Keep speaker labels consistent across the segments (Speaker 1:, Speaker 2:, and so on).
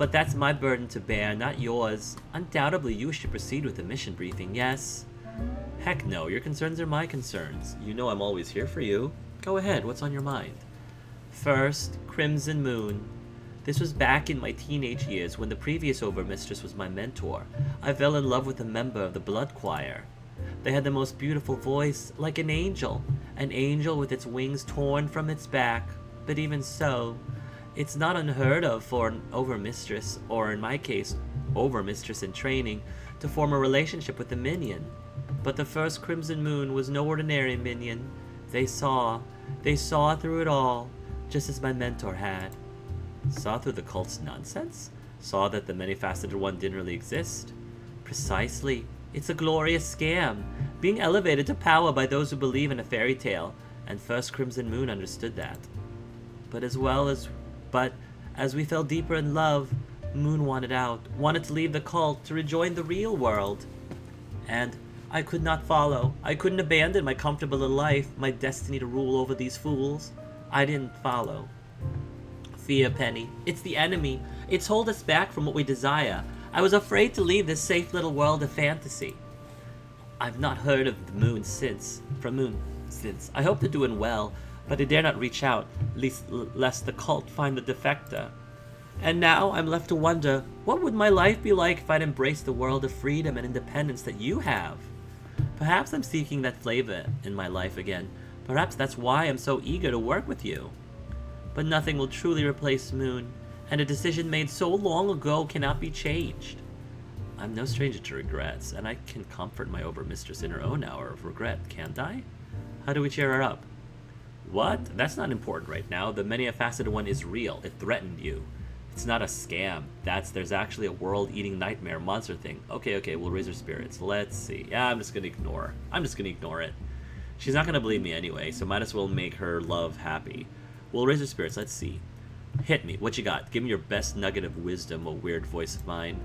Speaker 1: But that's my burden to bear, not yours. Undoubtedly, you should proceed with the mission briefing, yes? Heck no, your concerns are my concerns. You know I'm always here for you. Go ahead, what's on your mind? First, Crimson Moon. This was back in my teenage years when the previous Overmistress was my mentor. I fell in love with a member of the Blood Choir. They had the most beautiful voice, like an angel with its wings torn from its back. But even so, it's not unheard of for an Overmistress, or in my case, Overmistress in training, to form a relationship with a minion. But the first Crimson Moon was no ordinary minion. They saw through it all, just as my mentor had. Saw through the cult's nonsense? Saw that the many-faceted one didn't really exist? Precisely. It's a glorious scam, being elevated to power by those who believe in a fairy tale, and First Crimson Moon understood that. But as we fell deeper in love, Moon wanted out, wanted to leave the cult to rejoin the real world. And I could not follow. I couldn't abandon my comfortable little life, my destiny to rule over these fools. I didn't follow. Fear, Penny. It's the enemy. It's hold us back from what we desire. I was afraid to leave this safe little world of fantasy. I've not heard of the Moon since. I hope they're doing well, but I dare not reach out, lest the cult find the defector. And now I'm left to wonder, what would my life be like if I'd embraced the world of freedom and independence that you have? Perhaps I'm seeking that flavor in my life again. Perhaps that's why I'm so eager to work with you. But nothing will truly replace Moon, and a decision made so long ago cannot be changed. I'm no stranger to regrets, and I can comfort my Overmistress in her own hour of regret, can't I? How do we cheer her up? What? That's not important right now. The many-faceted one is real. It threatened you. It's not a scam. There's actually a world-eating nightmare monster thing. Okay, we'll raise her spirits. Let's see. Yeah, I'm just gonna ignore it. She's not gonna believe me anyway, so might as well make her love happy. We'll raise her spirits. Let's see. Hit me. What you got? Give me your best nugget of wisdom, a weird voice of mine.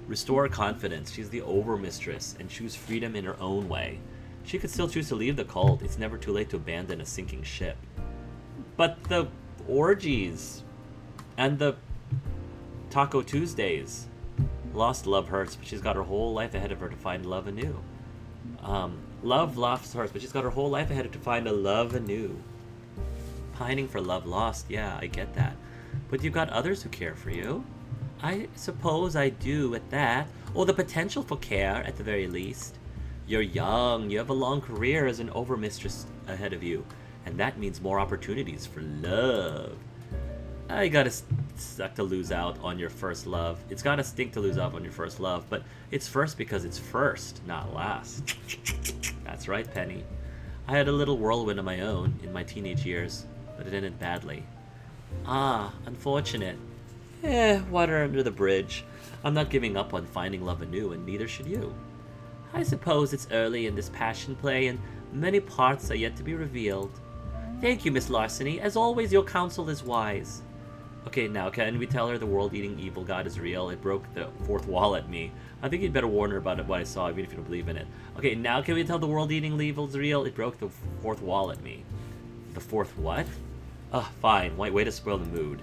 Speaker 1: Restore her confidence. She's the Overmistress, and choose freedom in her own way. She could still choose to leave the cult. It's never too late to abandon a sinking ship. But the orgies and the Taco Tuesdays. Lost love hurts, but she's got her whole life ahead of her to find love anew. Love lost hurts, but she's got her whole life ahead of her to find a love anew. Pining for love lost, yeah, I get that. But you've got others who care for you. I suppose I do at that. Or the potential for care, at the very least. You're young, you have a long career as an Overmistress ahead of you. And that means more opportunities for love. You gotta suck to lose out on your first love. It's gotta stink to lose out on your first love, but it's first because it's first, not last. That's right, Penny. I had a little whirlwind of my own in my teenage years, but it ended badly. Unfortunate. Water under the bridge. I'm not giving up on finding love anew, and neither should you. I suppose it's early in this passion play, and many parts are yet to be revealed. Thank you, Miss Larceny. As always, your counsel is wise. Okay, now, can we tell her the world-eating evil god is real? It broke the fourth wall at me. I think you'd better warn her about what I saw, even if you don't believe in it. Okay, now can we tell the world-eating evil is real? It broke the fourth wall at me. The fourth what? Fine. Way to spoil the mood.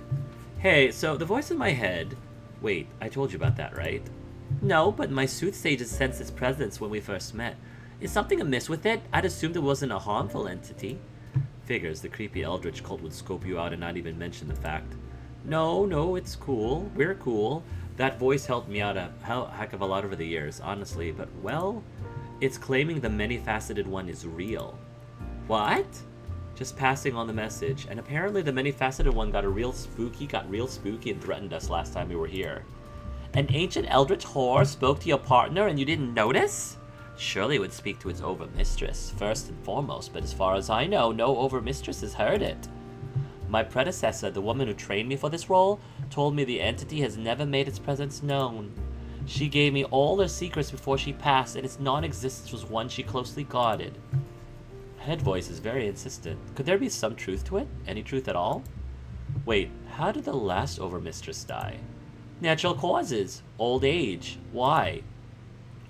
Speaker 1: Hey, so the voice in my head... Wait, I told you about that, right? No, but my soothsager sensed its presence when we first met. Is something amiss with it? I'd assumed it wasn't a harmful entity. Figures the creepy eldritch cult would scope you out and not even mention the fact. No, it's cool. We're cool. That voice helped me out a heck of a lot over the years, honestly, but, well, it's claiming the many-faceted one is real. What? Just passing on the message, and apparently the many-faceted one got real spooky and threatened us last time we were here. An ancient eldritch whore spoke to your partner and you didn't notice? Surely it would speak to its Overmistress, first and foremost, but as far as I know, no Overmistress has heard it. My predecessor, the woman who trained me for this role, told me the entity has never made its presence known. She gave me all her secrets before she passed, and its non-existence was one she closely guarded. Head voice is very insistent. Could there be some truth to it? Any truth at all? Wait, how did the last Overmistress die? Natural causes. Old age. Why?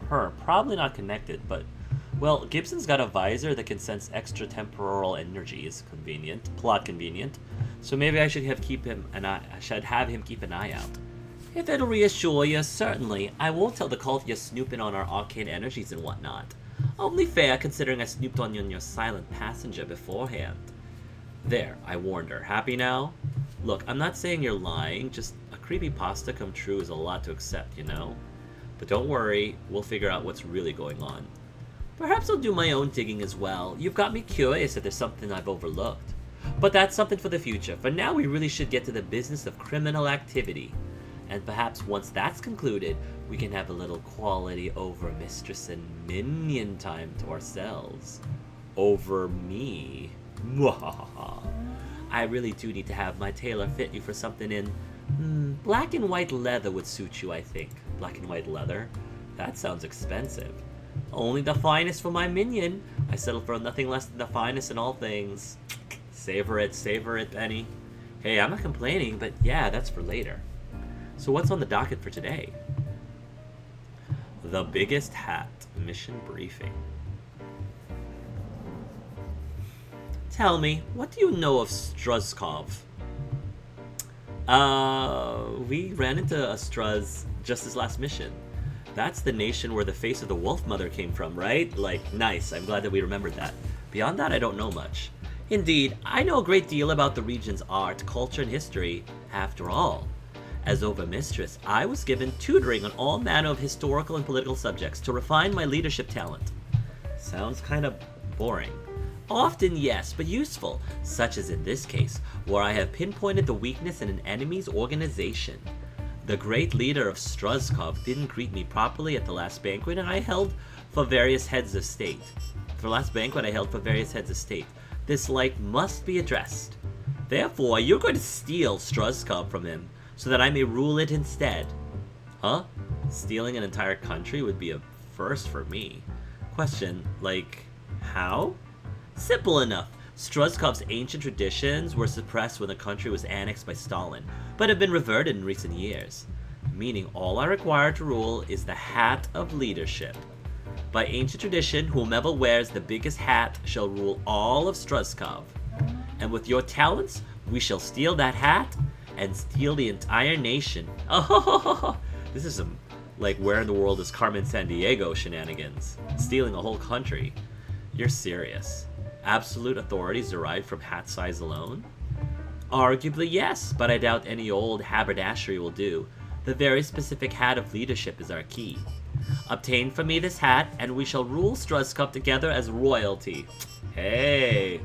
Speaker 1: Probably not connected, but... Well, Gibson's got a visor that can sense extratemporal energies. Convenient. Plot convenient. So maybe I should have him keep an eye out. If it'll reassure you, certainly. I won't tell the cult you're snooping on our arcane energies and whatnot. Only fair, considering I snooped on you and your silent passenger beforehand. There, I warned her. Happy now? Look, I'm not saying you're lying, just a creepypasta come true is a lot to accept, you know? But don't worry, we'll figure out what's really going on. Perhaps I'll do my own digging as well. You've got me curious if there's something I've overlooked. But that's something for the future. For now, we really should get to the business of criminal activity. And perhaps once that's concluded, we can have a little quality Overmistress and minion time to ourselves. Over me. Mwahaha. I really do need to have my tailor fit you for something in... black and white leather would suit you, I think. Black and white leather? That sounds expensive. Only the finest for my minion. I settle for nothing less than the finest in all things. Savor it, Penny. Hey, I'm not complaining, but yeah, that's for later. So what's on the docket for today? The biggest hat mission briefing. Tell me, what do you know of Struzkov? We ran into Struz just this last mission. That's the nation where the face of the Wolf Mother came from, right? Like, nice, I'm glad that we remembered that. Beyond that, I don't know much. Indeed, I know a great deal about the region's art, culture, and history, after all. As Overmistress, I was given tutoring on all manner of historical and political subjects to refine my leadership talent. Sounds kind of boring. Often, yes, but useful, such as in this case, where I have pinpointed the weakness in an enemy's organization. The great leader of Struzkov didn't greet me properly at the last banquet I held for various heads of state. This slight must be addressed. Therefore, you're going to steal Struzkov from him, so that I may rule it instead. Huh? Stealing an entire country would be a first for me. Question, like, how? Simple enough. Struzkov's ancient traditions were suppressed when the country was annexed by Stalin, but have been reverted in recent years. Meaning all I require to rule is the hat of leadership. By ancient tradition, whomever wears the biggest hat shall rule all of Struzkov. And with your talents, we shall steal that hat and steal the entire nation. Oh, this is some, like, where in the world is Carmen Sandiego shenanigans. Stealing a whole country. You're serious. Absolute authority is derived from hat size alone? Arguably, yes, but I doubt any old haberdashery will do. The very specific hat of leadership is our key. Obtain for me this hat, and we shall rule Struzkov together as royalty. Hey,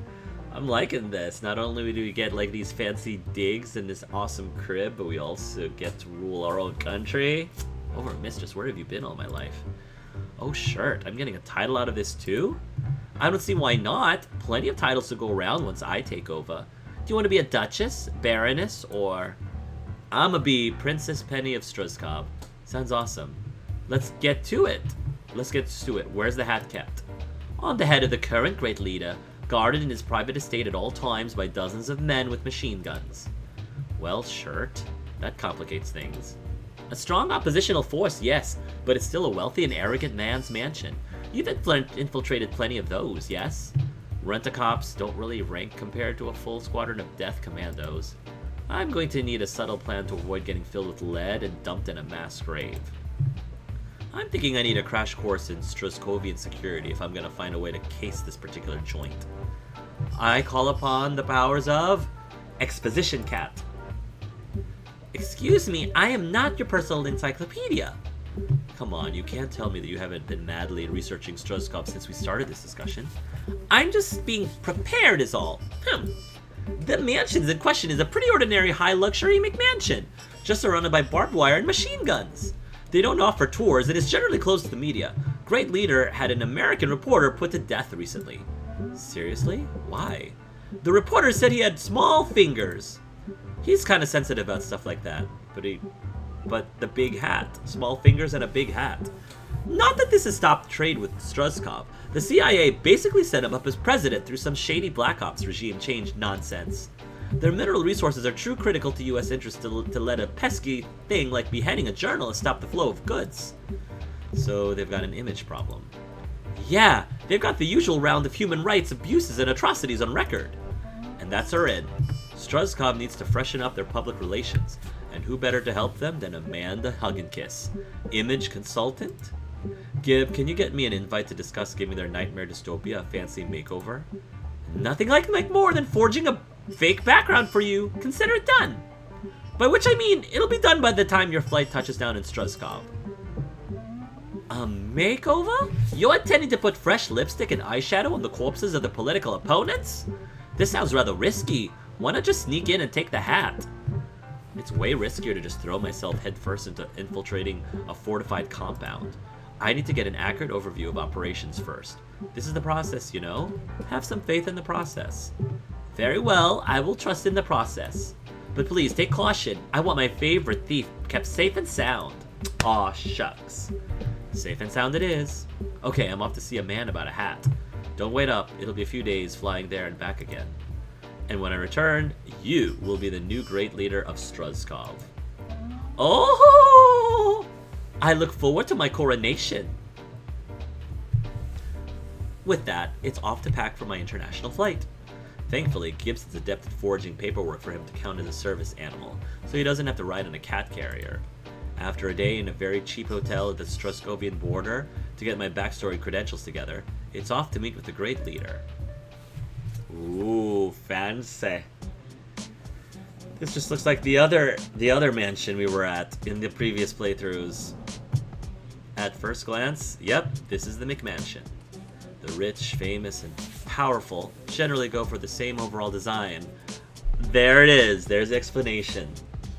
Speaker 1: I'm liking this. Not only do we get like these fancy digs in this awesome crib, but we also get to rule our own country. Overmistress, where have you been all my life? Oh, shirt, I'm getting a title out of this too? I don't see why not. Plenty of titles to go around once I take over. Do you want to be a duchess, baroness, or... I'ma be Princess Penny of Struzkov. Sounds awesome. Let's get to it. Where's the hat kept? On the head of the current great leader, guarded in his private estate at all times by dozens of men with machine guns. Well, shirt, that complicates things. A strong oppositional force, yes, but it's still a wealthy and arrogant man's mansion. You've infiltrated plenty of those, yes? Rent-a-cops don't really rank compared to a full squadron of death commandos. I'm going to need a subtle plan to avoid getting filled with lead and dumped in a mass grave. I'm thinking I need a crash course in Struzkovian security if I'm going to find a way to case this particular joint. I call upon the powers of Exposition Cat. Excuse me, I am not your personal encyclopedia. Come on, you can't tell me that you haven't been madly researching Struzkov since we started this discussion. I'm just being prepared is all. The mansions in question is a pretty ordinary high-luxury McMansion, just surrounded by barbed wire and machine guns. They don't offer tours and is generally closed to the media. Great leader had an American reporter put to death recently. Seriously? Why? The reporter said he had small fingers. He's kind of sensitive about stuff like that, but the big hat. Small fingers and a big hat. Not that this has stopped trade with Struzkov. The CIA basically set him up as president through some shady Black Ops regime change nonsense. Their mineral resources are true critical to US interests to let a pesky thing like beheading a journalist stop the flow of goods. So they've got an image problem. Yeah, they've got the usual round of human rights abuses and atrocities on record. And that's our end. Struzkov needs to freshen up their public relations, And who better to help them than Amanda Hugginkiss, image consultant? Gib, can you get me an invite to discuss giving their nightmare dystopia a fancy makeover? Nothing like more than forging a fake background for you. Consider it done. By which I mean, it'll be done by the time your flight touches down in Struzkov. A makeover? You're intending to put fresh lipstick and eyeshadow on the corpses of the political opponents? This sounds rather risky. Why not just sneak in and take the hat? It's way riskier to just throw myself headfirst into infiltrating a fortified compound. I need to get an accurate overview of operations first. This is the process, you know? Have some faith in the process. Very well, I will trust in the process. But please, take caution. I want my favorite thief kept safe and sound. Aw, shucks. Safe and sound it is. Okay, I'm off to see a man about a hat. Don't wait up, it'll be a few days flying there and back again. And when I return, you will be the new great leader of Struzkov. Oh! I look forward to my coronation. With that, it's off to pack for my international flight. Thankfully, Gibson's adept at forging paperwork for him to count as a service animal, so he doesn't have to ride on a cat carrier. After a day in a very cheap hotel at the Struzkovian border to get my backstory credentials together, it's off to meet with the great leader. Ooh, fancy. This just looks like the other mansion we were at in the previous playthroughs. At first glance, yep, this is the McMansion. The rich, famous, and powerful generally go for the same overall design. There it is. There's explanation.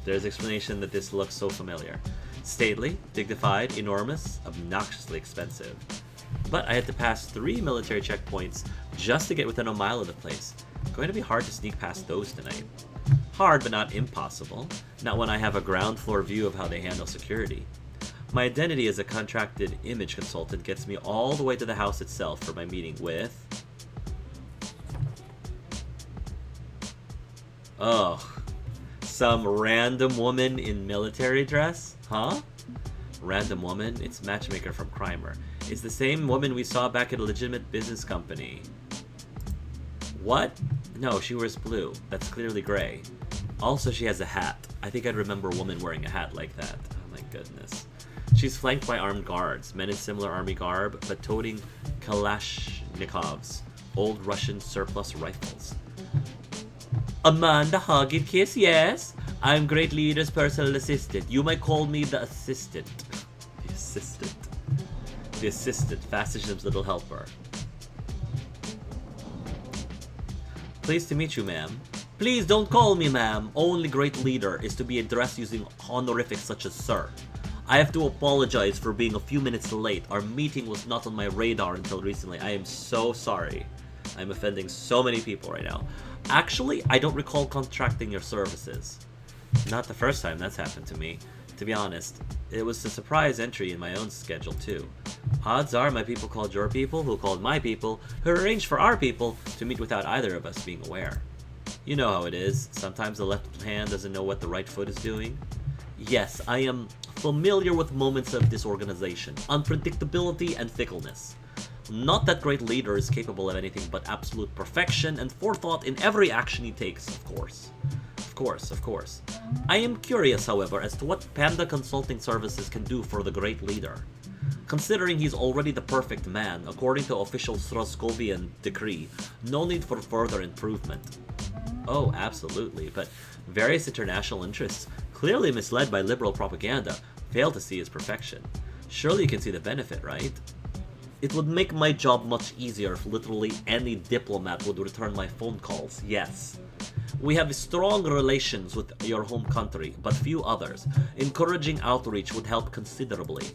Speaker 1: There's explanation that this looks so familiar. Stately, dignified, enormous, obnoxiously expensive. But I had to pass 3 military checkpoints just to get within a mile of the place. Going to be hard to sneak past those tonight. Hard, but not impossible. Not when I have a ground floor view of how they handle security. My identity as a contracted image consultant gets me all the way to the house itself for my meeting with... Oh, some random woman in military dress? Huh? Random woman? It's Matchmaker from Crimer. It's the same woman we saw back at a legitimate business company. What? No, she wears blue. That's clearly gray. Also, she has a hat. I think I'd remember a woman wearing a hat like that. Oh my goodness. She's flanked by armed guards, men in similar army garb, but toting Kalashnikovs, old Russian surplus rifles. Amanda Hugginkiss, yes? I'm Great Leader's personal assistant. You might call me the assistant. The assistant. The assistant, Fascism's little helper. Pleased to meet you, ma'am. Please don't call me ma'am. Only Great Leader is to be addressed using honorifics such as sir. I have to apologize for being a few minutes late. Our meeting was not on my radar until recently. I am so sorry. I'm offending so many people right now. Actually, I don't recall contracting your services. Not the first time that's happened to me. To be honest, it was a surprise entry in my own schedule too. Odds are my people called your people, who called my people, who arranged for our people to meet without either of us being aware. You know how it is. Sometimes the left hand doesn't know what the right foot is doing. Yes, I am familiar with moments of disorganization, unpredictability, and fickleness. Not that Great Leader is capable of anything but absolute perfection and forethought in every action he takes, of course. Of course. I am curious, however, as to what Panda Consulting Services can do for the Great Leader. Considering he's already the perfect man, according to official Struzkovian decree, no need for further improvement. Oh, absolutely, but various international interests, clearly misled by liberal propaganda, fail to see his perfection. Surely you can see the benefit, right? It would make my job much easier if literally any diplomat would return my phone calls, yes. We have strong relations with your home country, but few others. Encouraging outreach would help considerably.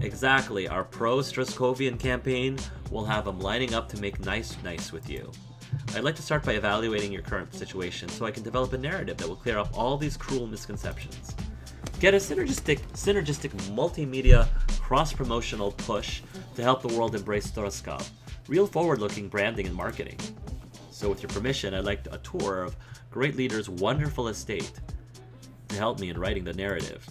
Speaker 1: Exactly, our pro-Struzkovian campaign will have them lining up to make nice with you. I'd like to start by evaluating your current situation so I can develop a narrative that will clear up all these cruel misconceptions. Get a synergistic multimedia cross-promotional push to help the world embrace Struzkov. Real forward-looking branding and marketing. So with your permission, I'd like a tour of Great Leader's wonderful estate to help me in writing the narrative.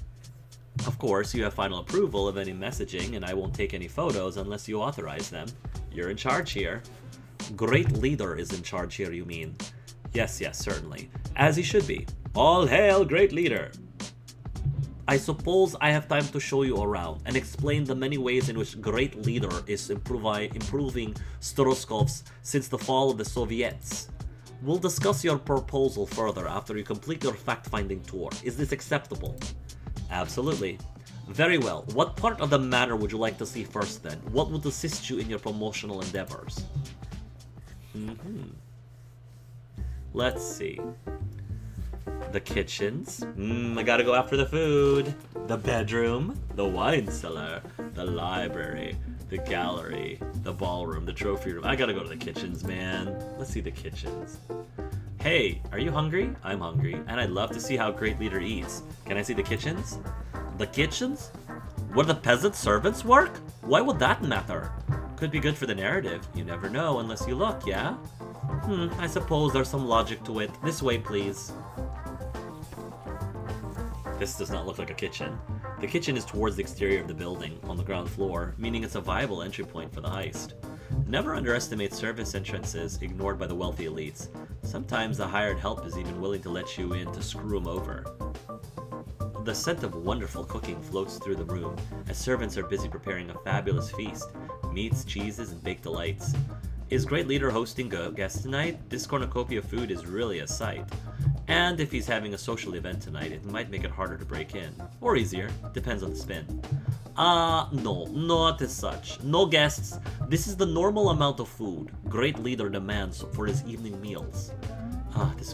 Speaker 1: Of course, you have final approval of any messaging, and I won't take any photos unless you authorize them. You're in charge here. Great Leader is in charge here, you mean? Yes, certainly. As he should be. All hail, Great Leader! I suppose I have time to show you around and explain the many ways in which Great Leader is improving Storoskov's since the fall of the Soviets. We'll discuss your proposal further after you complete your fact-finding tour. Is this acceptable? Absolutely. Very well. What part of the matter would you like to see first then? What would assist you in your promotional endeavors? Let's see. The kitchens. I gotta go after the food. The bedroom. The wine cellar. The library. The gallery. The ballroom. The trophy room. I gotta go to the kitchens, man. Let's see the kitchens. Hey, are you hungry? I'm hungry, and I'd love to see how Great Leader eats. Can I see the kitchens? The kitchens? Where the peasant servants work? Why would that matter? Could be good for the narrative. You never know unless you look, yeah? I suppose there's some logic to it. This way, please. This does not look like a kitchen. The kitchen is towards the exterior of the building, on the ground floor, meaning it's a viable entry point for the heist. Never underestimate service entrances ignored by the wealthy elites. Sometimes the hired help is even willing to let you in to screw them over. The scent of wonderful cooking floats through the room as servants are busy preparing a fabulous feast. Meats, cheeses, and baked delights. Is Great Leader hosting guests tonight? This cornucopia of food is really a sight. And if he's having a social event tonight, it might make it harder to break in. Or easier, depends on the spin. No, not as such. No guests. This is the normal amount of food Great Leader demands for his evening meals. This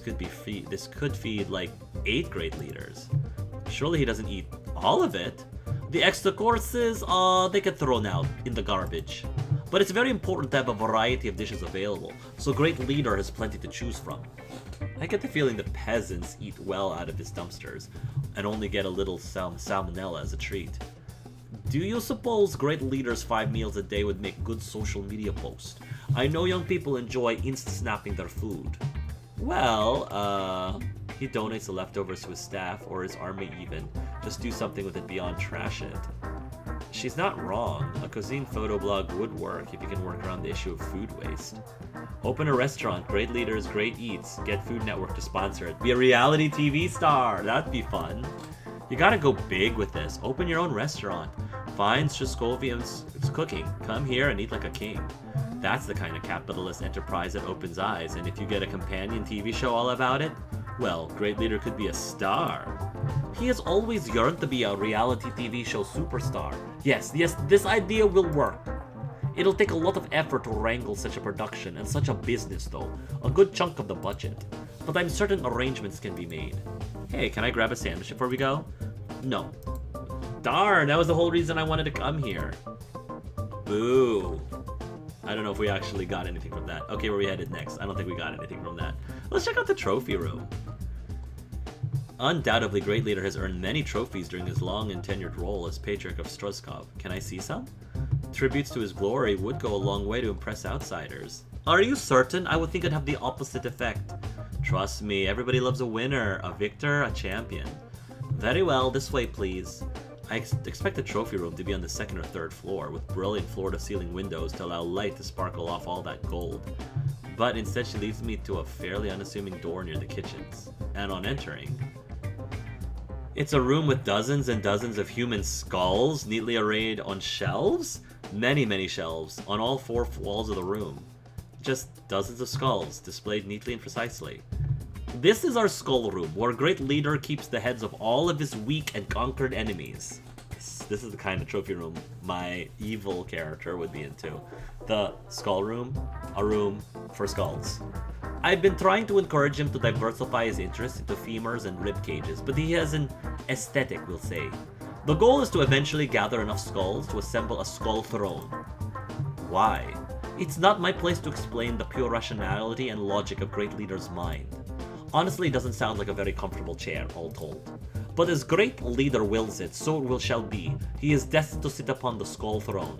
Speaker 1: could feed like 8 Great Leaders. Surely he doesn't eat all of it. The extra courses, they get thrown out in the garbage. But it's very important to have a variety of dishes available, so Great Leader has plenty to choose from. I get the feeling the peasants eat well out of his dumpsters, and only get a little salmonella as a treat. Do you suppose Great Leader's 5 meals a day would make good social media posts? I know young people enjoy insta-snapping their food. Well, he donates the leftovers to his staff, or his army even. Just do something with it beyond trash it. She's not wrong. A cuisine photo blog would work if you can work around the issue of food waste. Open a restaurant, Great Leaders, Great Eats. Get Food Network to sponsor it. Be a reality TV star. That'd be fun. You gotta go big with this. Open your own restaurant. Find Shoskovian's cooking. Come here and eat like a king. That's the kind of capitalist enterprise that opens eyes, and if you get a companion TV show all about it, well, Great Leader could be a star. He has always yearned to be a reality TV show superstar. Yes, this idea will work. It'll take a lot of effort to wrangle such a production and such a business though, a good chunk of the budget. But I'm certain arrangements can be made. Hey, can I grab a sandwich before we go? No. Darn, that was the whole reason I wanted to come here. Boo. I don't know if we actually got anything from that. Okay, where are we headed next? I don't think we got anything from that. Let's check out the trophy room. Undoubtedly, Great Leader has earned many trophies during his long and tenured role as Patriarch of Stroskov. Can I see some? Tributes to his glory would go a long way to impress outsiders. Are you certain? I would think it'd have the opposite effect. Trust me, everybody loves a winner, a victor, a champion. Very well, this way please. I expect the trophy room to be on the 2nd or 3rd floor, with brilliant floor-to-ceiling windows to allow light to sparkle off all that gold. But instead she leads me to a fairly unassuming door near the kitchens. And on entering, it's a room with dozens and dozens of human skulls neatly arrayed on shelves? Many shelves on all 4 walls of the room. Just dozens of skulls displayed neatly and precisely. This is our skull room, where Great Leader keeps the heads of all of his weak and conquered enemies. This is the kind of trophy room my evil character would be into. The skull room, a room for skulls. I've been trying to encourage him to diversify his interests into femurs and rib cages, but he has an aesthetic, we'll say. The goal is to eventually gather enough skulls to assemble a skull throne. Why? It's not my place to explain the pure rationality and logic of Great Leader's mind. Honestly, it doesn't sound like a very comfortable chair, all told. But as Great Leader wills it, so it shall be. He is destined to sit upon the skull throne.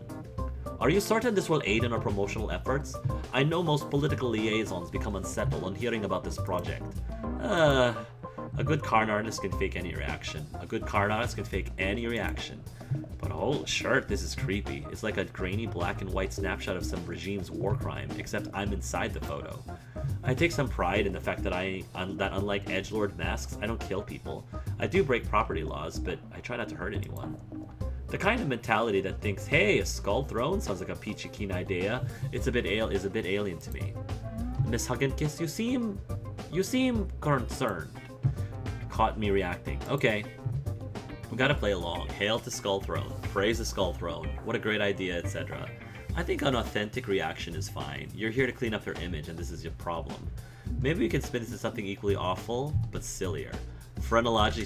Speaker 1: Are you certain this will aid in our promotional efforts? I know most political liaisons become unsettled on hearing about this project. A good card artist can fake any reaction. But oh, shirt, this is creepy. It's like a grainy black and white snapshot of some regime's war crime, except I'm inside the photo. I take some pride in the fact that unlike edgelord masks, I don't kill people. I do break property laws, but I try not to hurt anyone. The kind of mentality that thinks, hey, a skull throne sounds like a peachy keen idea, is a bit alien to me. Miss Hugginkiss, you seem concerned. Caught me reacting. Okay. We gotta play along. Hail to Skull Throne. Praise the Skull Throne. What a great idea, etc. I think an authentic reaction is fine. You're here to clean up their image, and this is your problem. Maybe we can spin it to something equally awful, but sillier. Phrenology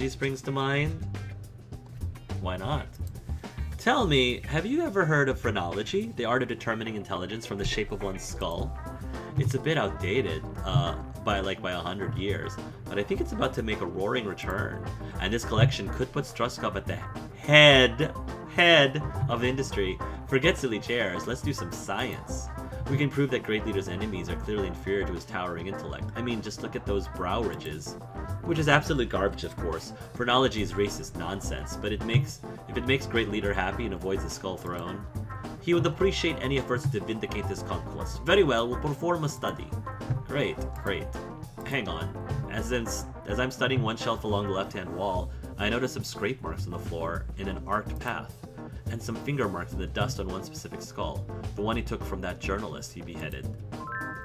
Speaker 1: springs to mind? Why not? Tell me, have you ever heard of phrenology? The art of determining intelligence from the shape of one's skull? It's a bit outdated, by 100 years, but I think it's about to make a roaring return, and this collection could put Struzkov at the head of the industry. Forget silly chairs, let's do some science. We can prove that Great Leader's enemies are clearly inferior to his towering intellect. I mean, just look at those brow ridges. Which is absolute garbage, of course. Phrenology is racist nonsense, but if it makes Great Leader happy and avoids the Skull Throne, he would appreciate any efforts to vindicate his conquest. Very well, we'll perform a study. Great. Hang on. As I'm studying one shelf along the left-hand wall, I notice some scrape marks on the floor in an arced path, and some finger marks in the dust on one specific skull, the one he took from that journalist he beheaded.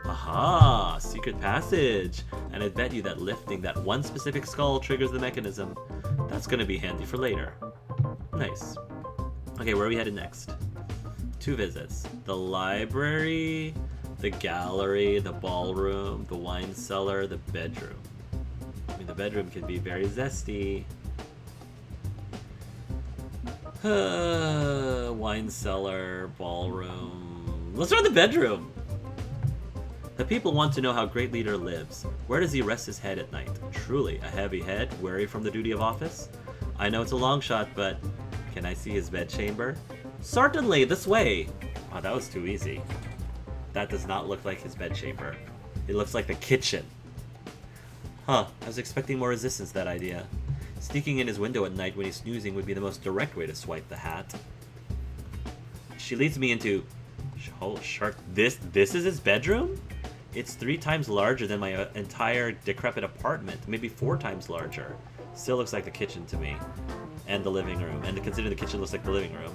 Speaker 1: Aha! Secret passage! And I bet you that lifting that one specific skull triggers the mechanism. That's gonna be handy for later. Nice. Okay, where are we headed next? 2 visits. The library, the gallery, the ballroom, the wine cellar, the bedroom. I mean, the bedroom can be very zesty. Wine cellar, ballroom. Let's start the bedroom! The people want to know how Great Leader lives. Where does he rest his head at night? Truly, a heavy head, weary from the duty of office? I know it's a long shot, but can I see his bedchamber? Certainly, this way! Wow, that was too easy. That does not look like his bedchamber. It looks like the kitchen. Huh, I was expecting more resistance to that idea. Sneaking in his window at night when he's snoozing would be the most direct way to swipe the hat. She leads me into... Oh, shark. This is his bedroom? It's 3 times larger than my entire decrepit apartment. Maybe 4 times larger. Still looks like the kitchen to me. And the living room. And considering the kitchen looks like the living room.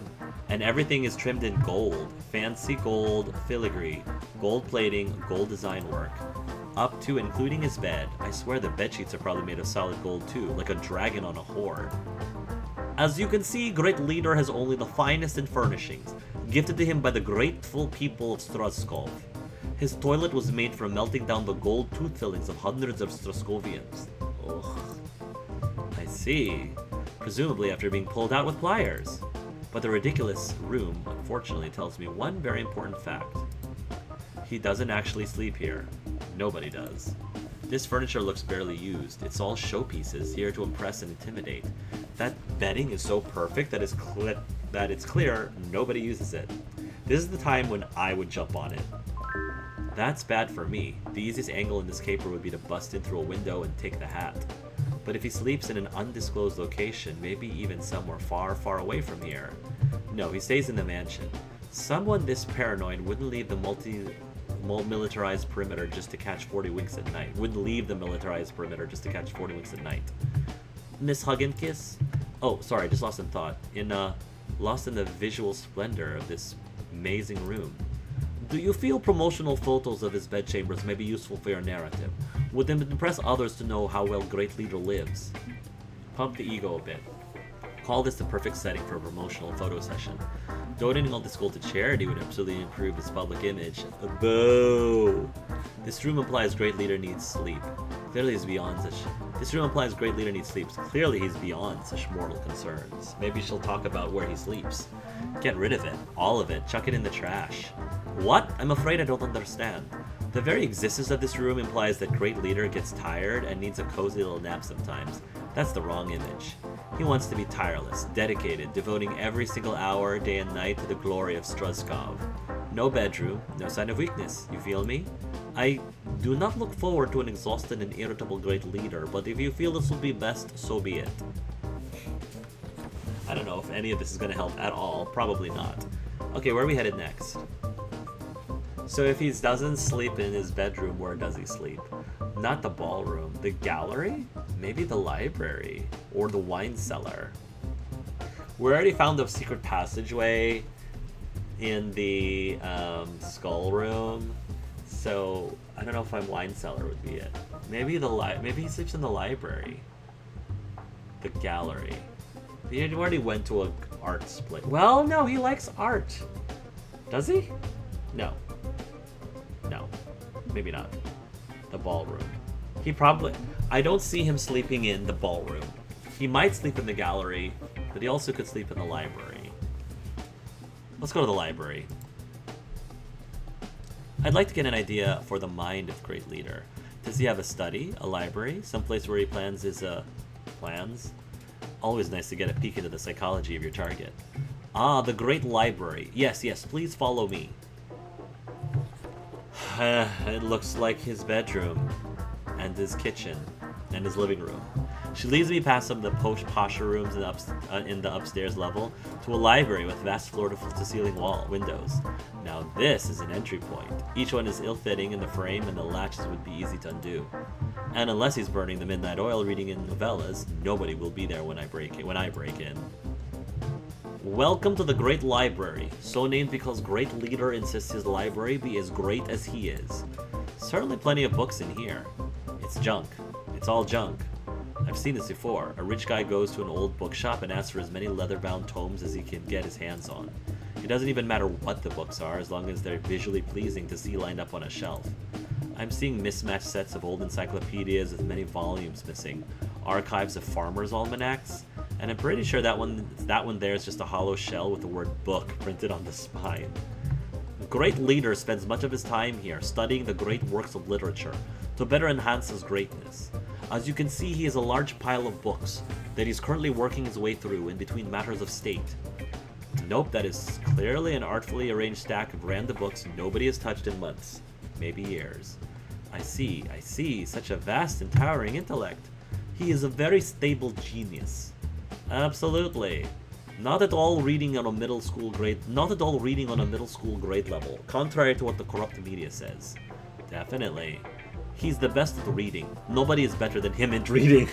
Speaker 1: And everything is trimmed in gold. Fancy gold filigree. Gold plating, gold design work. Up to including his bed. I swear the bed sheets are probably made of solid gold too. Like a dragon on a hoard. As you can see, Great Leader has only the finest in furnishings, gifted to him by the grateful people of Struzkov. His toilet was made from melting down the gold tooth fillings of hundreds of Struzkovians. Ugh. I see. Presumably after being pulled out with pliers. But the ridiculous room, unfortunately, tells me one very important fact. He doesn't actually sleep here. Nobody does. This furniture looks barely used. It's all showpieces, here to impress and intimidate. That bedding is so perfect that it's clear nobody uses it. This is the time when I would jump on it. That's bad for me. The easiest angle in this caper would be to bust in through a window and take the hat. But if he sleeps in an undisclosed location, maybe even somewhere far, far away from here. No, he stays in the mansion. Someone this paranoid wouldn't leave the militarized perimeter just to catch 40 winks at night. Miss Hugginkiss? Oh, sorry, just lost in thought. Lost in the visual splendor of this amazing room. Do you feel promotional photos of his bedchambers may be useful for your narrative? Would them impress others to know how well Great Leader lives? Pump the ego a bit. Call this the perfect setting for a promotional photo session. Donating all this gold to charity would absolutely improve his public image. Boo! This room implies Great Leader needs sleep. Clearly he's beyond such mortal concerns. Maybe she'll talk about where he sleeps. Get rid of it. All of it. Chuck it in the trash. What? I'm afraid I don't understand. The very existence of this room implies that Great Leader gets tired and needs a cozy little nap sometimes. That's the wrong image. He wants to be tireless, dedicated, devoting every single hour, day and night to the glory of Struzkov. No bedroom, no sign of weakness, you feel me? I do not look forward to an exhausted and irritable great leader, but if you feel this will be best, so be it. I don't know if any of this is going to help at all. Probably not. Okay, where are we headed next? So if he doesn't sleep in his bedroom, where does he sleep? Not the ballroom. The gallery? Maybe the library. Or the wine cellar. We already found the secret passageway in the skull room. So I don't know if wine cellar would be it. Maybe maybe he sleeps in the library. The gallery. He already went to an art split. Well, no, he likes art. Does he? No. No. Maybe not. The ballroom. He probably... I don't see him sleeping in the ballroom. He might sleep in the gallery, but he also could sleep in the library. Let's go to the library. I'd like to get an idea for the mind of Great Leader. Does he have a study, a library, someplace where he plans his, plans? Always nice to get a peek into the psychology of your target. Ah, the Great Library. Yes, yes, please follow me. It looks like his bedroom, and his kitchen, and his living room. She leads me past some of the posher rooms in the upstairs level to a library with vast floor-to-ceiling windows. Now this is an entry point. Each one is ill-fitting in the frame, and the latches would be easy to undo. And unless he's burning the midnight oil reading in novellas, nobody will be there when I break in. Welcome to the Great Library, so named because Great Leader insists his library be as great as he is. Certainly plenty of books in here. It's junk. It's all junk. I've seen this before. A rich guy goes to an old bookshop and asks for as many leather-bound tomes as he can get his hands on. It doesn't even matter what the books are, as long as they're visually pleasing to see lined up on a shelf. I'm seeing mismatched sets of old encyclopedias with many volumes missing, archives of farmers' almanacs, and I'm pretty sure that one there is just a hollow shell with the word book printed on the spine. The Great Leader spends much of his time here studying the great works of literature to better enhance his greatness. As you can see, he has a large pile of books that he's currently working his way through in between matters of state. Nope, that is clearly an artfully arranged stack of random books nobody has touched in months, maybe years. I see, such a vast and towering intellect. He is a very stable genius. Absolutely. Not at all reading on a middle school grade level, contrary to what the corrupt media says. Definitely. He's the best at reading. Nobody is better than him at reading.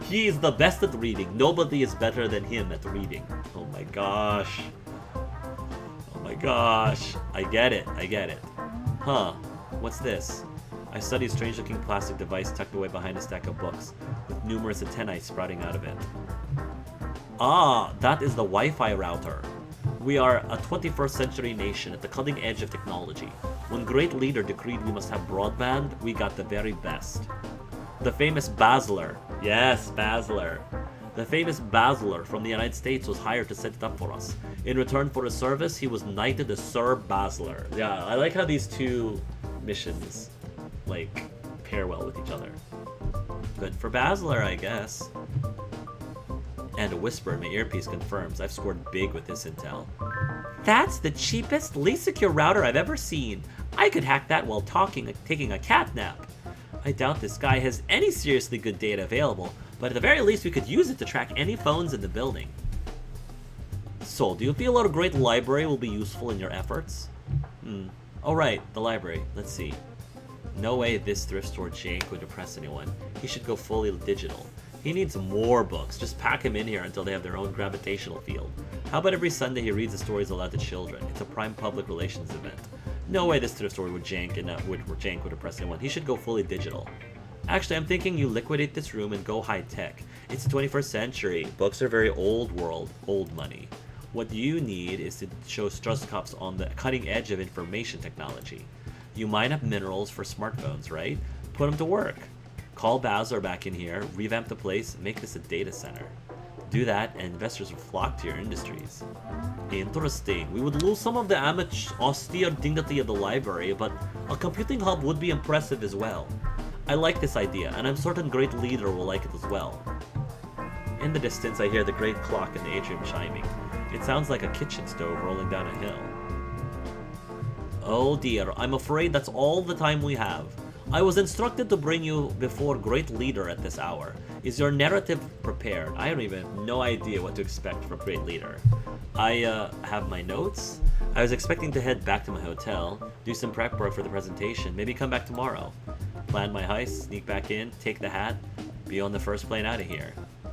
Speaker 1: He is the best at reading. Nobody is better than him at reading. Oh my gosh. Oh my gosh. I get it. Huh. What's this? I study a strange-looking plastic device tucked away behind a stack of books, with numerous antennae sprouting out of it. Ah, that is the Wi-Fi router. We are a 21st century nation at the cutting edge of technology. When Great Leader decreed we must have broadband, we got the very best. The famous Basler. Yes, Basler. The famous Basler from the United States was hired to set it up for us. In return for his service, he was knighted as Sir Basler. Yeah, I like how these two missions, pair well with each other. Good for Basler, I guess. And a whisper in my earpiece confirms I've scored big with this intel. That's the cheapest, least secure router I've ever seen. I could hack that while taking a cat nap. I doubt this guy has any seriously good data available, but at the very least we could use it to track any phones in the building. So, do you feel our great library will be useful in your efforts? Oh right, the library. Let's see. No way this thrift store jank would impress anyone. He should go fully digital. He needs more books. Just pack him in here until they have their own gravitational field. How about every Sunday he reads the stories aloud to children? It's a prime public relations event. No way this thrift store would jank would impress anyone. He should go fully digital. Actually, I'm thinking you liquidate this room and go high-tech. It's the 21st century. Books are very old world, old money. What you need is to show Struzkops on the cutting edge of information technology. You mine up minerals for smartphones, right? Put them to work. Call Basler back in here, revamp the place, make this a data center. Do that, and investors will flock to your industries. Interesting. We would lose some of the austere dignity of the library, but a computing hub would be impressive as well. I like this idea, and I'm certain Great Leader will like it as well. In the distance, I hear the great clock in the atrium chiming. It sounds like a kitchen stove rolling down a hill. Oh dear, I'm afraid that's all the time we have. I was instructed to bring you before Great Leader at this hour. Is your narrative prepared? I don't even no idea what to expect from Great Leader. I have my notes. I was expecting to head back to my hotel, do some prep work for the presentation, maybe come back tomorrow. Plan my heist, sneak back in, take the hat, be on the first plane out of here.